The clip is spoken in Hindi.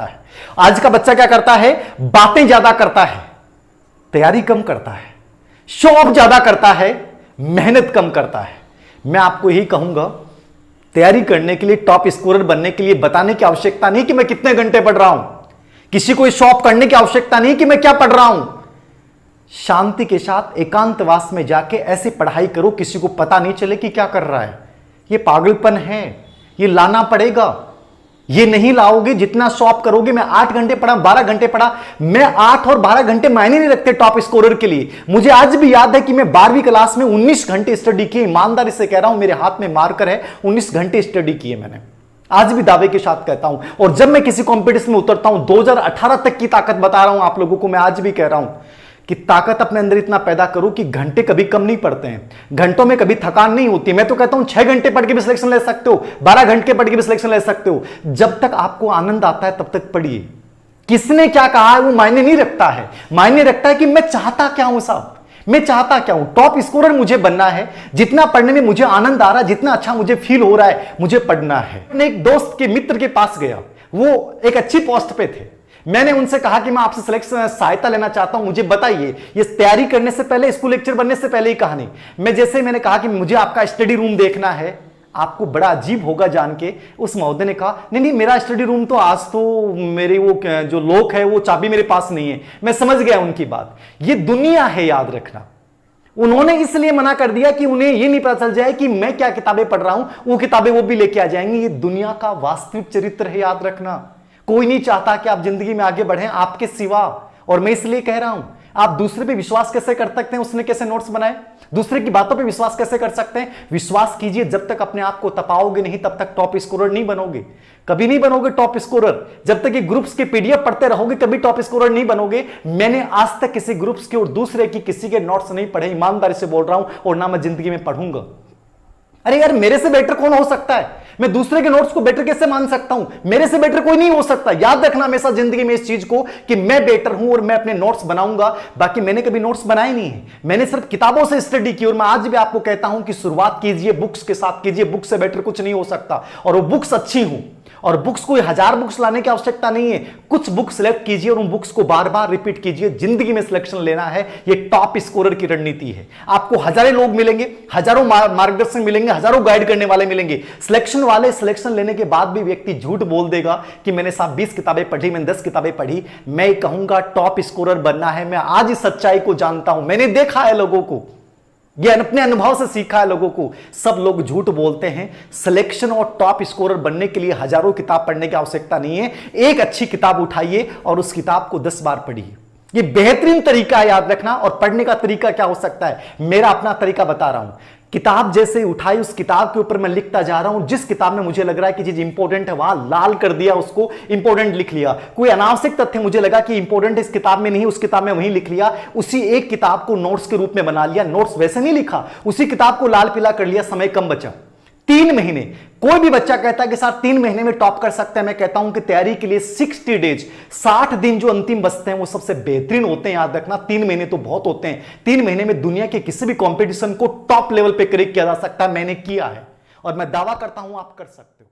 करता है। आज का बच्चा क्या करता है, बातें ज्यादा करता है, तैयारी कम करता है, शो ऑफ ज्यादा करता है, मेहनत कम करता है। मैं आपको यही कहूंगा, तैयारी करने के लिए, टॉप स्कोरर बनने के लिए बताने की आवश्यकता नहीं कि मैं कितने घंटे पढ़ रहा हूं, किसी को शो ऑफ करने की आवश्यकता नहीं कि मैं क्या पढ़ रहा हूं। शांति के साथ एकांतवास में जाके ऐसी पढ़ाई करो किसी को पता नहीं चले कि क्या कर रहा है। ये पागलपन है, ये लाना पड़ेगा। ये नहीं लाओगे, जितना शो ऑफ करोगे। मैं 8 घंटे पढ़ा, 12 घंटे पढ़ा, मैं 8 और 12 घंटे मायने नहीं रखते टॉप स्कोरर के लिए। मुझे आज भी याद है कि मैं 12वीं क्लास में 19 घंटे स्टडी की, ईमानदारी से कह रहा हूं, मेरे हाथ में मार्कर है, 19 घंटे स्टडी किए मैंने, आज भी दावे के साथ कहता हूं। और जब मैं किसी कंपटीशन में उतरता हूं, 2018 तक की ताकत बता रहा हूं आप लोगों को, मैं आज भी कह रहा हूं कि ताकत अपने अंदर इतना पैदा करो कि घंटे कभी कम नहीं पड़ते हैं, घंटों में कभी थकान नहीं होती। मैं तो कहता हूं 6 घंटे पढ़ के भी सिलेक्शन ले सकते हो, 12 घंटे पढ़ के भी सिलेक्शन ले सकते हो। जब तक आपको आनंद आता है तब तक पढ़िए। किसने क्या कहा है वो मायने नहीं रखता है, मायने रखता है कि मैं चाहता क्या हूं साहब, मैं चाहता क्या हूं। टॉप स्कोरर मुझे बनना है, जितना पढ़ने में मुझे आनंद आ रहा है, जितना अच्छा मुझे फील हो रहा है, मुझे पढ़ना है। मैं एक दोस्त के मित्र के पास गया, वो एक अच्छी पोस्ट पे थे। मैंने उनसे कहा कि मैं आपसे सिलेक्शन सहायता लेना चाहता हूं, मुझे बताइए। ये तैयारी करने से पहले, स्कूल लेक्चर बनने से पहले ही कहानी। मैंने कहा कि मुझे आपका स्टडी रूम देखना है। आपको बड़ा अजीब होगा जान के, उस महोदय ने कहा नहीं नहीं, मेरा स्टडी रूम तो आज तो मेरे वो जो लोक है वो चाबी मेरे पास नहीं है। मैं समझ गया उनकी बात। ये दुनिया है, याद रखना। उन्होंने इसलिए मना कर दिया कि उन्हें ये नहीं पता चल जाए कि मैं क्या किताबें पढ़ रहा हूं, वो किताबें वो भी लेके आ जाएंगी। ये दुनिया का वास्तविक चरित्र है, याद रखना। कोई नहीं चाहता कि आप जिंदगी में आगे बढ़ें आपके सिवा। और मैं इसलिए कह रहा हूं, आप दूसरे पे विश्वास कैसे कर सकते हैं, उसने कैसे नोट्स बनाए, दूसरे की बातों पे विश्वास कैसे कर सकते हैं। विश्वास कीजिए, जब तक अपने आप को तपाओगे नहीं तब तक टॉप स्कोरर नहीं बनोगे, कभी नहीं बनोगे टॉप स्कोरर। जब तक ये ग्रुप्स के पीडीएफ पढ़ते रहोगे कभी टॉप स्कोरर नहीं बनोगे। मैंने आज तक किसी ग्रुप्स के और दूसरे की किसी के नोट्स नहीं पढ़े, ईमानदारी से बोल रहा हूं, और ना मैं जिंदगी में पढ़ूंगा। अरे यार, मेरे से बेटर कौन हो सकता है, मैं दूसरे के नोट्स को बेटर कैसे मान सकता हूं, मेरे से बेटर कोई नहीं हो सकता। याद रखना हमेशा जिंदगी में इस चीज को कि मैं बेटर हूं और मैं अपने नोट्स बनाऊंगा। बाकी मैंने कभी नोट्स बनाए नहीं है, मैंने सिर्फ किताबों से स्टडी की। और मैं आज भी आपको कहता हूं कि शुरुआत कीजिए बुक्स के साथ कीजिए, बुक से बेटर कुछ नहीं हो सकता। और वो बुक्स अच्छी हूं, और बुक्स कोई 1000 बुक्स लाने की आवश्यकता नहीं है। कुछ बुक्स सिलेक्ट कीजिए और उन बुक्स को बार बार रिपीट कीजिए। जिंदगी में सिलेक्शन लेना है, ये टॉप स्कोरर की रणनीति है। आपको हजारों लोग मिलेंगे, हजारों मार्गदर्शक मिलेंगे, हजारों गाइड करने वाले मिलेंगे। सिलेक्शन वाले सिलेक्शन लेने के बाद भी व्यक्ति झूठ बोल देगा कि मैंने साहब 20 किताबें पढ़ी, मैंने 10 किताबें पढ़ी। मैं कहूंगा टॉप स्कोरर बनना है। मैं आज इस सच्चाई को जानता हूं, मैंने देखा है लोगों को, ये अपने अनुभव से सीखा है लोगों को। सब लोग झूठ बोलते हैं। सिलेक्शन और टॉप स्कोरर बनने के लिए हजारों किताब पढ़ने की आवश्यकता नहीं है। एक अच्छी किताब उठाइए और उस किताब को 10 बार पढ़िए। ये बेहतरीन तरीका है, याद रखना। और पढ़ने का तरीका क्या हो सकता है, मेरा अपना तरीका बता रहा हूं। किताब जैसे उठाई, उस किताब के ऊपर मैं लिखता जा रहा हूं। जिस किताब में मुझे लग रहा है कि चीज इंपॉर्टेंट है, वहां लाल कर दिया, उसको इंपॉर्टेंट लिख लिया। कोई अनावश्यक तथ्य मुझे लगा कि इंपॉर्टेंट इस किताब में नहीं, उस किताब में वहीं लिख लिया। उसी एक किताब को नोट्स के रूप में बना लिया। नोट्स वैसे नहीं लिखा, उसी किताब को लाल पीला कर लिया। समय कम बचा, 3 महीने। कोई भी बच्चा कहता है कि सर 3 महीने में टॉप कर सकते हैं। मैं कहता हूं कि तैयारी के लिए 60 डेज, 60 दिन जो अंतिम बचते हैं वो सबसे बेहतरीन होते हैं। याद रखना, 3 महीने तो बहुत होते हैं। 3 महीने में दुनिया के किसी भी कंपटीशन को टॉप लेवल पे क्रैक किया जा सकता है। मैंने किया है और मैं दावा करता हूं आप कर सकते हो।